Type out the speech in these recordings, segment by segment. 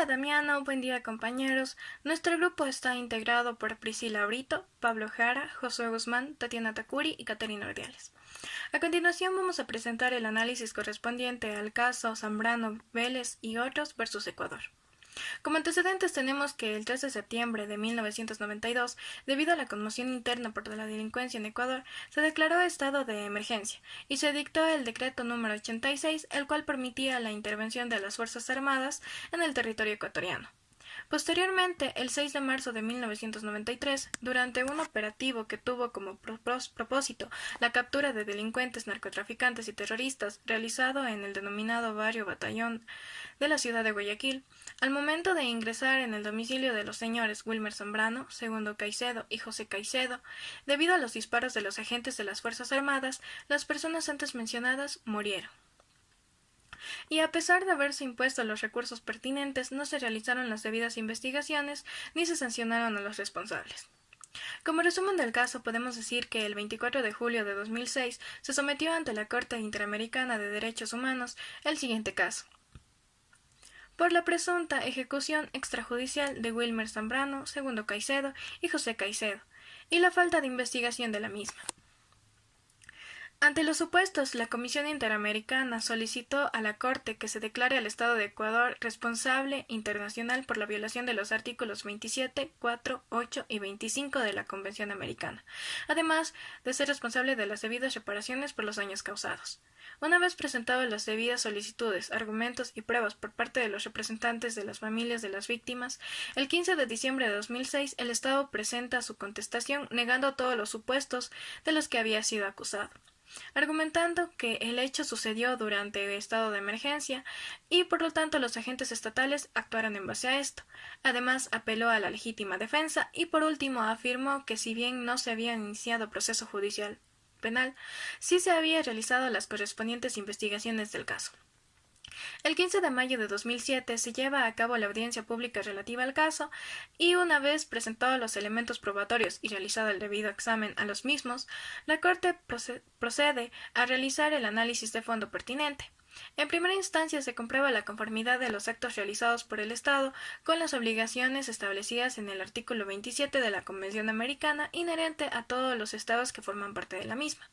Damiano, buen día compañeros. Nuestro grupo está integrado por Priscila Brito, Pablo Jara, Josué Guzmán, Tatiana Takuri y Caterina Ordiales. A continuación vamos a presentar el análisis correspondiente al caso Zambrano, Vélez y otros versus Ecuador. Como antecedentes tenemos que el 3 de septiembre de 1992, debido a la conmoción interna por la delincuencia en Ecuador, se declaró estado de emergencia y se dictó el decreto número 86, el cual permitía la intervención de las Fuerzas Armadas en el territorio ecuatoriano. Posteriormente, el 6 de marzo de 1993, durante un operativo que tuvo como propósito la captura de delincuentes, narcotraficantes y terroristas realizado en el denominado barrio Batallón de la ciudad de Guayaquil, al momento de ingresar en el domicilio de los señores Wilmer Zambrano, Segundo Caicedo y José Caicedo, debido a los disparos de los agentes de las Fuerzas Armadas, las personas antes mencionadas murieron. Y a pesar de haberse impuesto los recursos pertinentes, no se realizaron las debidas investigaciones ni se sancionaron a los responsables. Como resumen del caso, podemos decir que el 24 de julio de 2006 se sometió ante la Corte Interamericana de Derechos Humanos el siguiente caso: por la presunta ejecución extrajudicial de Wilmer Zambrano, Segundo Caicedo y José Caicedo, y la falta de investigación de la misma. Ante los supuestos, la Comisión Interamericana solicitó a la Corte que se declare al Estado de Ecuador responsable internacional por la violación de los artículos 27, 4, 8 y 25 de la Convención Americana, además de ser responsable de las debidas reparaciones por los daños causados. Una vez presentadas las debidas solicitudes, argumentos y pruebas por parte de los representantes de las familias de las víctimas, el 15 de diciembre de 2006 el Estado presenta su contestación negando todos los supuestos de los que había sido acusado, argumentando que el hecho sucedió durante el estado de emergencia y por lo tanto los agentes estatales actuaron en base a esto. Además, apeló a la legítima defensa y por último afirmó que si bien no se había iniciado proceso judicial penal, sí se había realizado las correspondientes investigaciones del caso. El 15 de mayo de 2007 se lleva a cabo la audiencia pública relativa al caso y una vez presentados los elementos probatorios y realizado el debido examen a los mismos, la Corte procede a realizar el análisis de fondo pertinente. En primera instancia se comprueba la conformidad de los actos realizados por el Estado con las obligaciones establecidas en el artículo 27 de la Convención Americana inherente a todos los estados que forman parte de la misma.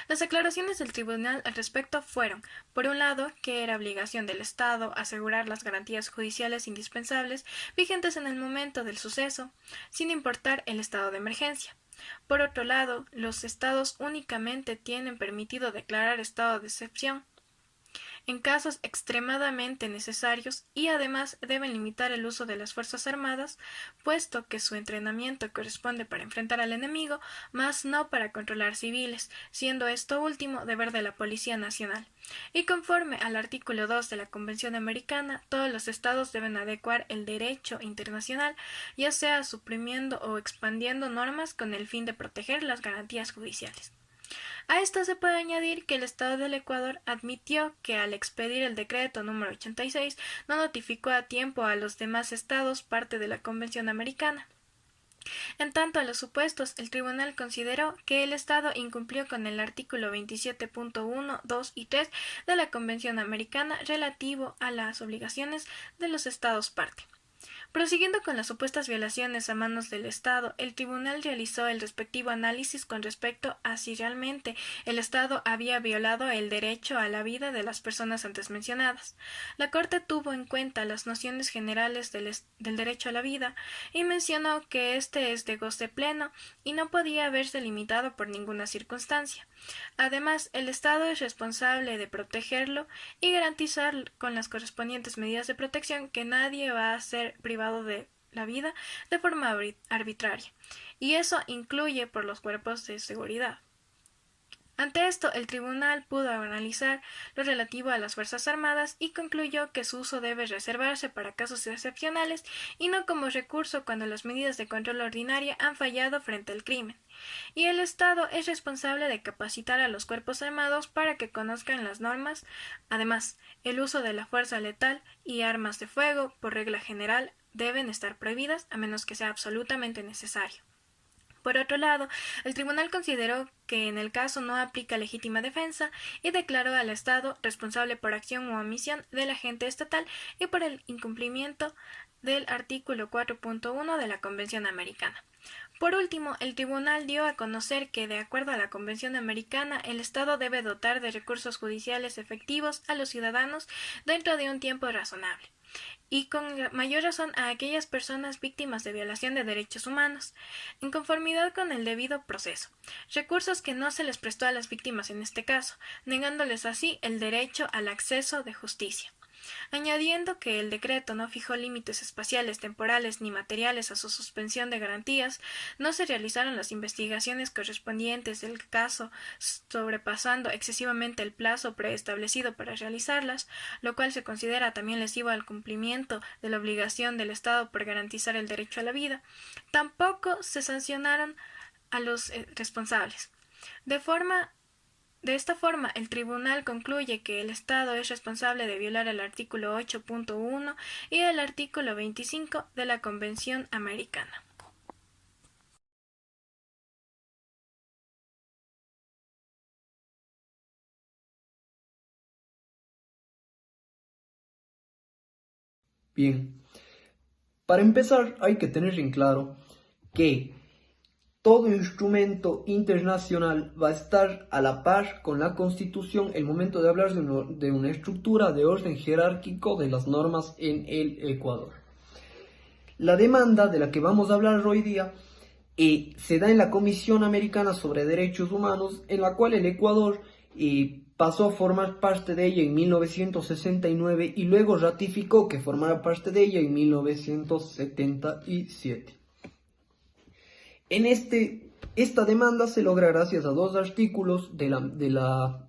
Las aclaraciones del tribunal al respecto fueron, por un lado, que era obligación del Estado asegurar las garantías judiciales indispensables vigentes en el momento del suceso, sin importar el estado de emergencia. Por otro lado, los estados únicamente tienen permitido declarar estado de excepción en casos extremadamente necesarios y además deben limitar el uso de las Fuerzas Armadas, puesto que su entrenamiento corresponde para enfrentar al enemigo, mas no para controlar civiles, siendo esto último deber de la Policía Nacional. Y conforme al artículo 2 de la Convención Americana, todos los estados deben adecuar el derecho internacional, ya sea suprimiendo o expandiendo normas con el fin de proteger las garantías judiciales. A esto se puede añadir que el Estado del Ecuador admitió que al expedir el decreto número 86 no notificó a tiempo a los demás estados parte de la Convención Americana. En tanto a los supuestos, el tribunal consideró que el Estado incumplió con el artículo 27.1, 2 y 3 de la Convención Americana relativo a las obligaciones de los estados parte. Prosiguiendo con las supuestas violaciones a manos del Estado, el tribunal realizó el respectivo análisis con respecto a si realmente el Estado había violado el derecho a la vida de las personas antes mencionadas. La Corte tuvo en cuenta las nociones generales del derecho a la vida y mencionó que éste es de goce pleno y no podía verse limitado por ninguna circunstancia. Además, el Estado es responsable de protegerlo y garantizar con las correspondientes medidas de protección que nadie va a ser privado de la vida de forma arbitraria, y eso incluye por los cuerpos de seguridad. Ante esto, el tribunal pudo analizar lo relativo a las Fuerzas Armadas y concluyó que su uso debe reservarse para casos excepcionales y no como recurso cuando las medidas de control ordinaria han fallado frente al crimen. Y el Estado es responsable de capacitar a los cuerpos armados para que conozcan las normas. Además, el uso de la fuerza letal y armas de fuego, por regla general, deben estar prohibidas a menos que sea absolutamente necesario. Por otro lado, el tribunal consideró que en el caso no aplica legítima defensa y declaró al Estado responsable por acción u omisión del agente estatal y por el incumplimiento del artículo 4.1 de la Convención Americana. Por último, el tribunal dio a conocer que, de acuerdo a la Convención Americana, el Estado debe dotar de recursos judiciales efectivos a los ciudadanos dentro de un tiempo razonable, y con mayor razón a aquellas personas víctimas de violación de derechos humanos, en conformidad con el debido proceso, recursos que no se les prestó a las víctimas en este caso, negándoles así el derecho al acceso de justicia. Añadiendo que el decreto no fijó límites espaciales, temporales ni materiales a su suspensión de garantías, no se realizaron las investigaciones correspondientes del caso, sobrepasando excesivamente el plazo preestablecido para realizarlas, lo cual se considera también lesivo al cumplimiento de la obligación del Estado por garantizar el derecho a la vida. Tampoco se sancionaron a los responsables. De esta forma, el tribunal concluye que el Estado es responsable de violar el artículo 8.1 y el artículo 25 de la Convención Americana. Bien, para empezar hay que tener en claro que todo instrumento internacional va a estar a la par con la Constitución el momento de hablar de una estructura de orden jerárquico de las normas en el Ecuador. La demanda de la que vamos a hablar hoy día se da en la Comisión Americana sobre Derechos Humanos, en la cual el Ecuador pasó a formar parte de ella en 1969 y luego ratificó que formara parte de ella en 1977. Esta demanda se logra gracias a dos artículos de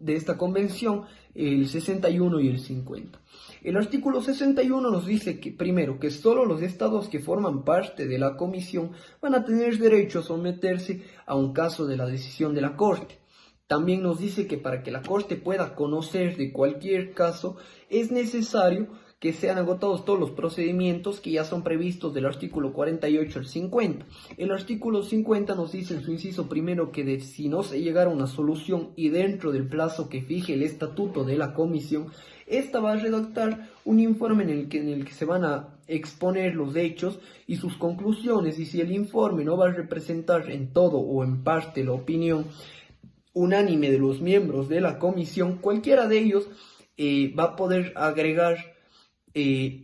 esta convención, el 61 y el 50. El artículo 61 nos dice que, primero, que solo los estados que forman parte de la comisión van a tener derecho a someterse a un caso de la decisión de la Corte. También nos dice que para que la Corte pueda conocer de cualquier caso es necesario que sean agotados todos los procedimientos que ya son previstos del artículo 48 al 50. El artículo 50 nos dice en su inciso primero que si no se llegara a una solución y dentro del plazo que fije el estatuto de la comisión, esta va a redactar un informe en el que se van a exponer los hechos y sus conclusiones, y si el informe no va a representar en todo o en parte la opinión unánime de los miembros de la comisión, cualquiera de ellos va a poder agregar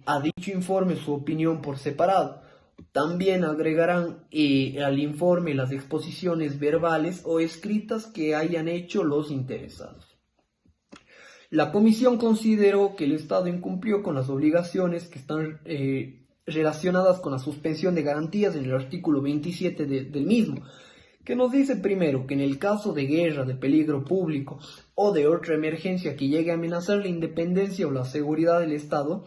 a dicho informe su opinión por separado. También agregarán al informe las exposiciones verbales o escritas que hayan hecho los interesados. La comisión consideró que el Estado incumplió con las obligaciones que están relacionadas con la suspensión de garantías en el artículo 27 del mismo, que nos dice primero que en el caso de guerra, de peligro público o de otra emergencia que llegue a amenazar la independencia o la seguridad del Estado,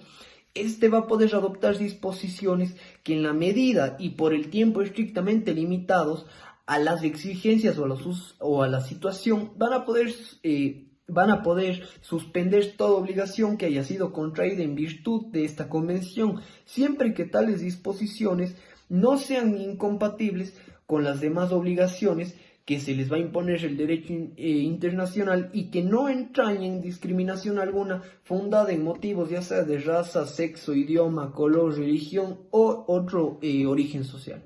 este va a poder adoptar disposiciones que en la medida y por el tiempo estrictamente limitados a las exigencias o a la situación van a poder suspender toda obligación que haya sido contraída en virtud de esta convención, siempre que tales disposiciones no sean incompatibles con las demás obligaciones que se les va a imponer el derecho internacional y que no entrañen discriminación alguna fundada en motivos ya sea de raza, sexo, idioma, color, religión o otro origen social.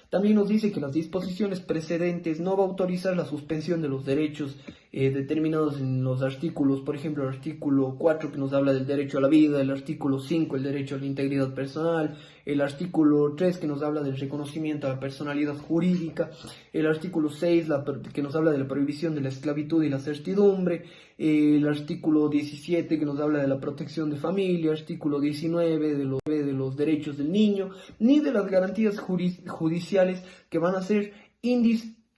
También nos dice que las disposiciones precedentes no va a autorizar la suspensión de los derechos determinados en los artículos, por ejemplo el artículo 4 que nos habla del derecho a la vida, el artículo 5 el derecho a la integridad personal, el artículo 3 que nos habla del reconocimiento a la personalidad jurídica, el artículo 6 que nos habla de la prohibición de la esclavitud y la servidumbre, el artículo 17 que nos habla de la protección de familia, artículo 19 de los derechos del niño, ni de las garantías judiciales que van a ser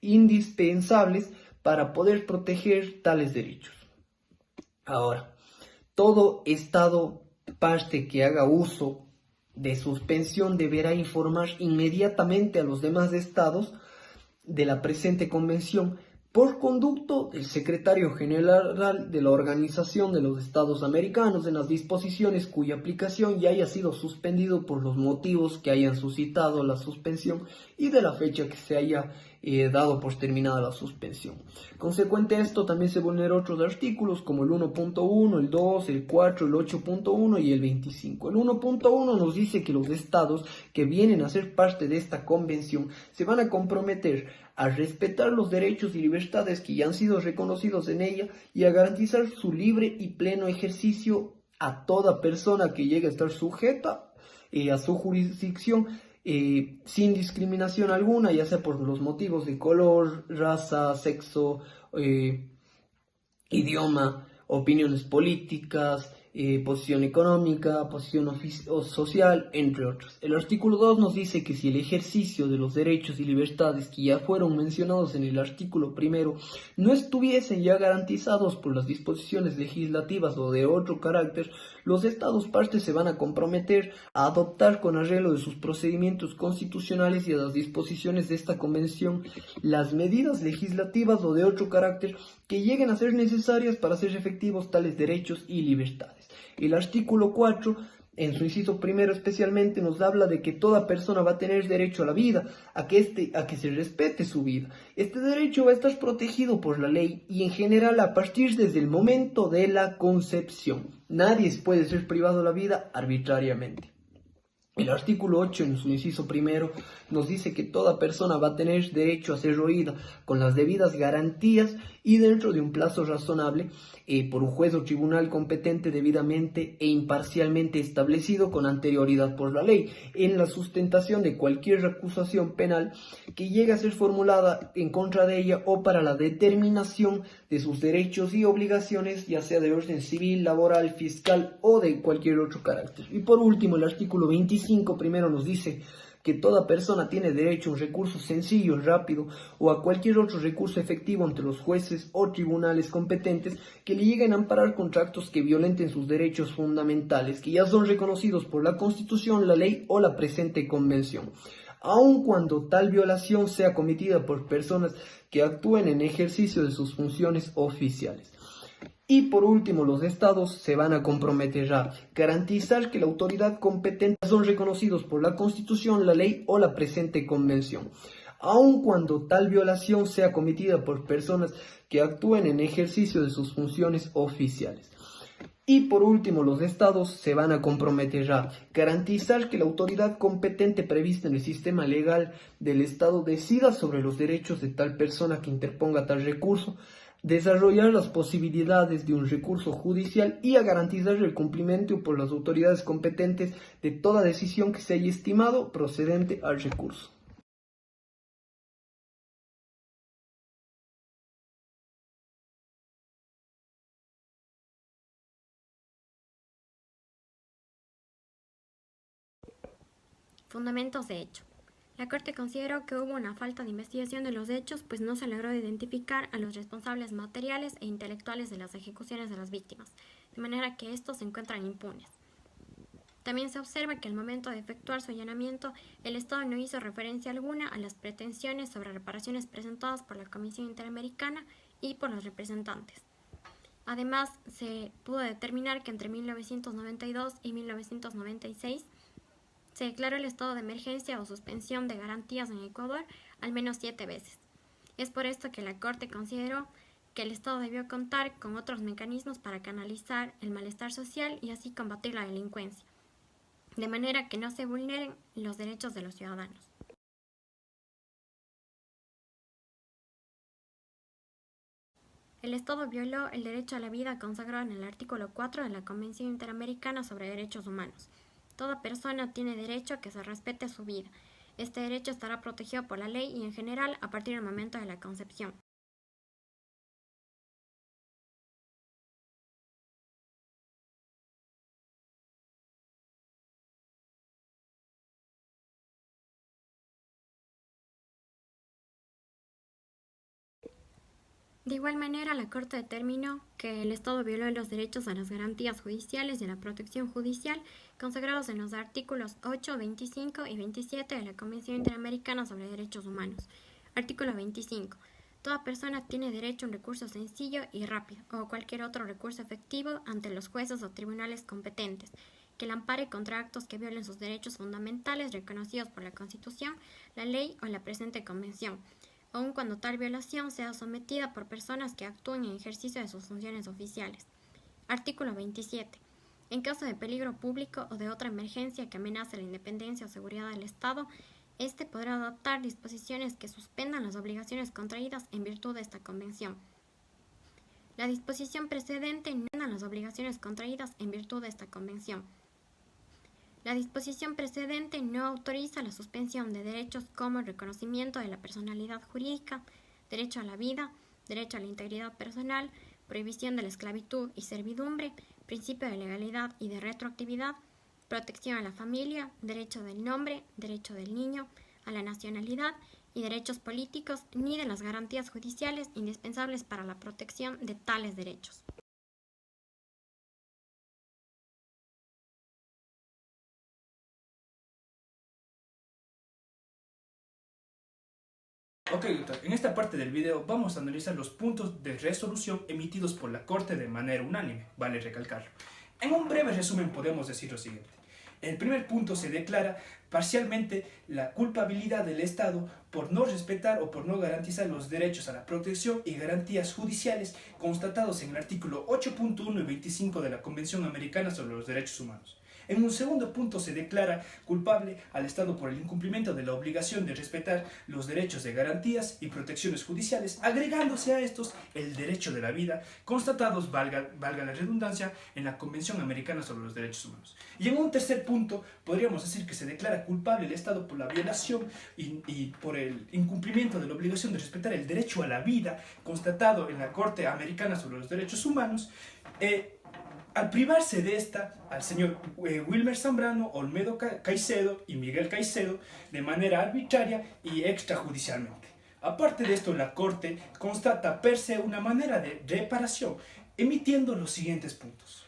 indispensables para poder proteger tales derechos. Ahora, todo Estado parte que haga uso de suspensión deberá informar inmediatamente a los demás estados de la presente convención por conducto del secretario general de la Organización de los Estados Americanos en las disposiciones cuya aplicación ya haya sido suspendido por los motivos que hayan suscitado la suspensión y de la fecha que se haya dado por terminada la suspensión. Consecuente a esto, también se vulneran otros artículos como el 1.1, el 2, el 4, el 8.1 y el 25. El 1.1 nos dice que los estados que vienen a ser parte de esta convención se van a comprometer a respetar los derechos y libertades que ya han sido reconocidos en ella y a garantizar su libre y pleno ejercicio a toda persona que llegue a estar sujeta a su jurisdicción sin discriminación alguna, ya sea por los motivos de color, raza, sexo, idioma, opiniones políticas, posición económica, posición social, entre otros. El artículo 2 nos dice que si el ejercicio de los derechos y libertades que ya fueron mencionados en el artículo primero no estuviesen ya garantizados por las disposiciones legislativas o de otro carácter, los estados partes se van a comprometer a adoptar con arreglo de sus procedimientos constitucionales y a las disposiciones de esta convención las medidas legislativas o de otro carácter que lleguen a ser necesarias para hacer efectivos tales derechos y libertades. El artículo 4, en su inciso primero especialmente, nos habla de que toda persona va a tener derecho a la vida, a que se respete su vida. Este derecho va a estar protegido por la ley y en general a partir desde el momento de la concepción. Nadie puede ser privado de la vida arbitrariamente. El artículo 8, en su inciso primero, nos dice que toda persona va a tener derecho a ser oída con las debidas garantías y dentro de un plazo razonable por un juez o tribunal competente debidamente e imparcialmente establecido con anterioridad por la ley, en la sustentación de cualquier acusación penal que llegue a ser formulada en contra de ella o para la determinación de sus derechos y obligaciones, ya sea de orden civil, laboral, fiscal o de cualquier otro carácter. Y por último, el artículo 25 primero nos dice que toda persona tiene derecho a un recurso sencillo, rápido o a cualquier otro recurso efectivo ante los jueces o tribunales competentes que le lleguen a amparar contra actos que violenten sus derechos fundamentales, que ya son reconocidos por la Constitución, la ley o la presente convención, aun cuando tal violación sea cometida por personas que actúen en ejercicio de sus funciones oficiales. Y por último, los estados se van a comprometer a garantizar que la autoridad competente son reconocidos por la Constitución, la ley o la presente convención, aun cuando tal violación sea cometida por personas que actúen en ejercicio de sus funciones oficiales. Y por último, los estados se van a comprometer a garantizar que la autoridad competente prevista en el sistema legal del estado decida sobre los derechos de tal persona que interponga tal recurso, desarrollar las posibilidades de un recurso judicial y a garantizar el cumplimiento por las autoridades competentes de toda decisión que se haya estimado procedente al recurso. Fundamentos de hecho. La Corte consideró que hubo una falta de investigación de los hechos, pues no se logró identificar a los responsables materiales e intelectuales de las ejecuciones de las víctimas, de manera que estos se encuentran impunes. También se observa que al momento de efectuar su allanamiento, el Estado no hizo referencia alguna a las pretensiones sobre reparaciones presentadas por la Comisión Interamericana y por los representantes. Además, se pudo determinar que entre 1992 y 1996 se declaró el estado de emergencia o suspensión de garantías en Ecuador al menos 7 veces. Es por esto que la Corte consideró que el Estado debió contar con otros mecanismos para canalizar el malestar social y así combatir la delincuencia, de manera que no se vulneren los derechos de los ciudadanos. El Estado violó el derecho a la vida consagrado en el artículo 4 de la Convención Interamericana sobre Derechos Humanos. Toda persona tiene derecho a que se respete su vida. Este derecho estará protegido por la ley y en general a partir del momento de la concepción. De igual manera, la Corte determinó que el Estado violó los derechos a las garantías judiciales y a la protección judicial consagrados en los artículos 8, 25 y 27 de la Convención Interamericana sobre Derechos Humanos. Artículo 25. Toda persona tiene derecho a un recurso sencillo y rápido, o cualquier otro recurso efectivo ante los jueces o tribunales competentes, que la ampare contra actos que violen sus derechos fundamentales reconocidos por la Constitución, la ley o la presente Convención, aun cuando tal violación sea sometida por personas que actúen en ejercicio de sus funciones oficiales. Artículo 27. En caso de peligro público o de otra emergencia que amenace la independencia o seguridad del Estado, éste podrá adoptar disposiciones que suspendan las obligaciones contraídas en virtud de esta Convención. La disposición precedente no suspenda las obligaciones contraídas en virtud de esta Convención. La disposición precedente no autoriza la suspensión de derechos como el reconocimiento de la personalidad jurídica, derecho a la vida, derecho a la integridad personal, prohibición de la esclavitud y servidumbre, principio de legalidad y de retroactividad, protección a la familia, derecho del nombre, derecho del niño, a la nacionalidad y derechos políticos, ni de las garantías judiciales indispensables para la protección de tales derechos. Ok, doctor, en esta parte del video vamos a analizar los puntos de resolución emitidos por la Corte de manera unánime, vale recalcarlo. En un breve resumen podemos decir lo siguiente. En el primer punto se declara parcialmente la culpabilidad del Estado por no respetar o por no garantizar los derechos a la protección y garantías judiciales constatados en el artículo 8.1 y 25 de la Convención Americana sobre los Derechos Humanos. En un segundo punto se declara culpable al Estado por el incumplimiento de la obligación de respetar los derechos de garantías y protecciones judiciales, agregándose a estos el derecho de la vida, constatados, valga la redundancia, en la Convención Americana sobre los Derechos Humanos. Y en un tercer punto podríamos decir que se declara culpable el Estado por la violación y por el incumplimiento de la obligación de respetar el derecho a la vida, constatado en la Corte Americana sobre los Derechos Humanos, al privarse de esta al señor Wilmer Zambrano, Olmedo Caicedo y Miguel Caicedo de manera arbitraria y extrajudicialmente. Aparte de esto, la Corte constata per se una manera de reparación, emitiendo los siguientes puntos.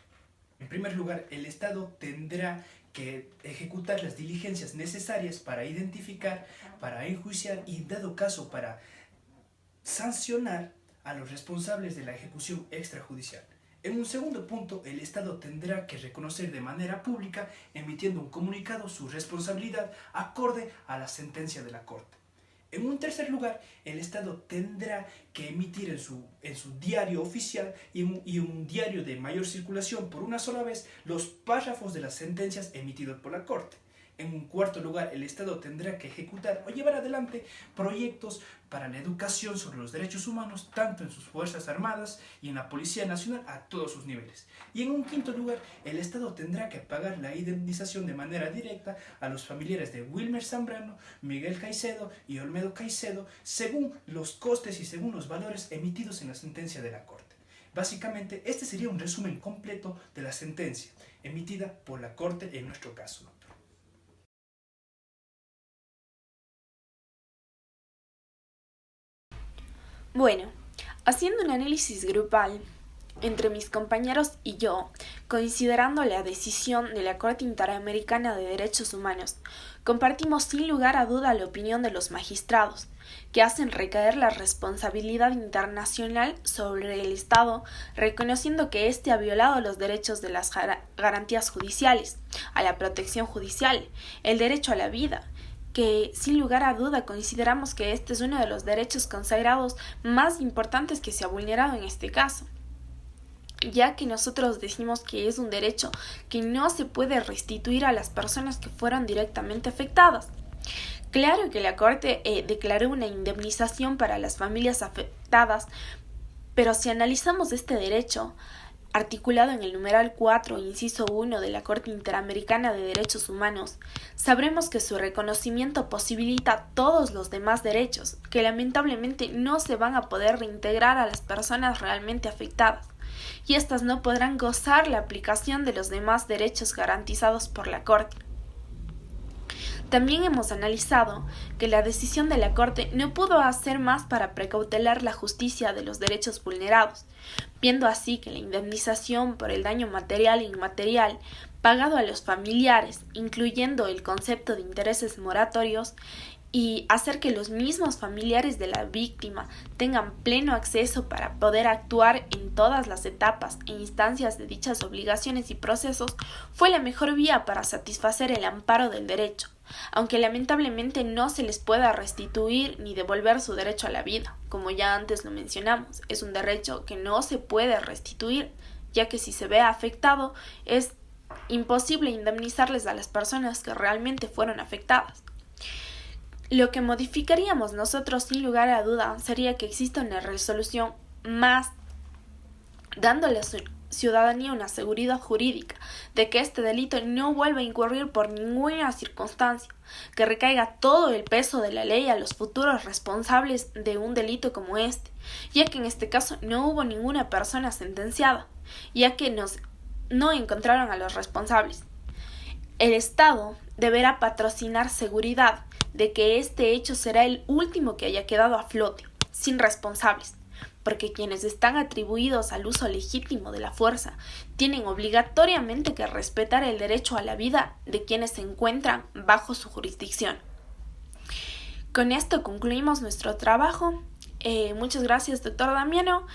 En primer lugar, el Estado tendrá que ejecutar las diligencias necesarias para identificar, para enjuiciar y, dado caso, para sancionar a los responsables de la ejecución extrajudicial. En un segundo punto, el Estado tendrá que reconocer de manera pública, emitiendo un comunicado, su responsabilidad acorde a la sentencia de la Corte. En un tercer lugar, el Estado tendrá que emitir en su diario oficial y un diario de mayor circulación por una sola vez los párrafos de las sentencias emitidos por la Corte. En un cuarto lugar, el Estado tendrá que ejecutar o llevar adelante proyectos para la educación sobre los derechos humanos, tanto en sus Fuerzas Armadas y en la Policía Nacional a todos sus niveles. Y en un quinto lugar, el Estado tendrá que pagar la indemnización de manera directa a los familiares de Wilmer Zambrano, Miguel Caicedo y Olmedo Caicedo, según los costes y según los valores emitidos en la sentencia de la Corte. Básicamente, este sería un resumen completo de la sentencia emitida por la Corte en nuestro caso. Bueno, haciendo un análisis grupal entre mis compañeros y yo, considerando la decisión de la Corte Interamericana de Derechos Humanos, compartimos sin lugar a duda la opinión de los magistrados, que hacen recaer la responsabilidad internacional sobre el Estado, reconociendo que éste ha violado los derechos de las garantías judiciales, a la protección judicial, el derecho a la vida, que sin lugar a duda consideramos que este es uno de los derechos consagrados más importantes que se ha vulnerado en este caso, ya que nosotros decimos que es un derecho que no se puede restituir a las personas que fueron directamente afectadas. Claro que la Corte declaró una indemnización para las familias afectadas, pero si analizamos este derecho, articulado en el numeral 4, inciso 1 de la Corte Interamericana de Derechos Humanos, sabremos que su reconocimiento posibilita todos los demás derechos, que lamentablemente no se van a poder reintegrar a las personas realmente afectadas, y éstas no podrán gozar la aplicación de los demás derechos garantizados por la Corte. También hemos analizado que la decisión de la Corte no pudo hacer más para precautelar la justicia de los derechos vulnerados, viendo así que la indemnización por el daño material e inmaterial pagado a los familiares, incluyendo el concepto de intereses moratorios, y hacer que los mismos familiares de la víctima tengan pleno acceso para poder actuar en todas las etapas e instancias de dichas obligaciones y procesos fue la mejor vía para satisfacer el amparo del derecho, aunque lamentablemente no se les pueda restituir ni devolver su derecho a la vida. Como ya antes lo mencionamos, es un derecho que no se puede restituir, ya que si se ve afectado es imposible indemnizarles a las personas que realmente fueron afectadas. Lo que modificaríamos nosotros sin lugar a duda sería que exista una resolución más dándole a su ciudadanía una seguridad jurídica de que este delito no vuelva a incurrir por ninguna circunstancia, que recaiga todo el peso de la ley a los futuros responsables de un delito como este, ya que en este caso no hubo ninguna persona sentenciada, ya que no encontraron a los responsables. El Estado deberá patrocinar seguridad de que este hecho será el último que haya quedado a flote, sin responsables, porque quienes están atribuidos al uso legítimo de la fuerza tienen obligatoriamente que respetar el derecho a la vida de quienes se encuentran bajo su jurisdicción. Con esto concluimos nuestro trabajo. Muchas gracias, doctor Damiano.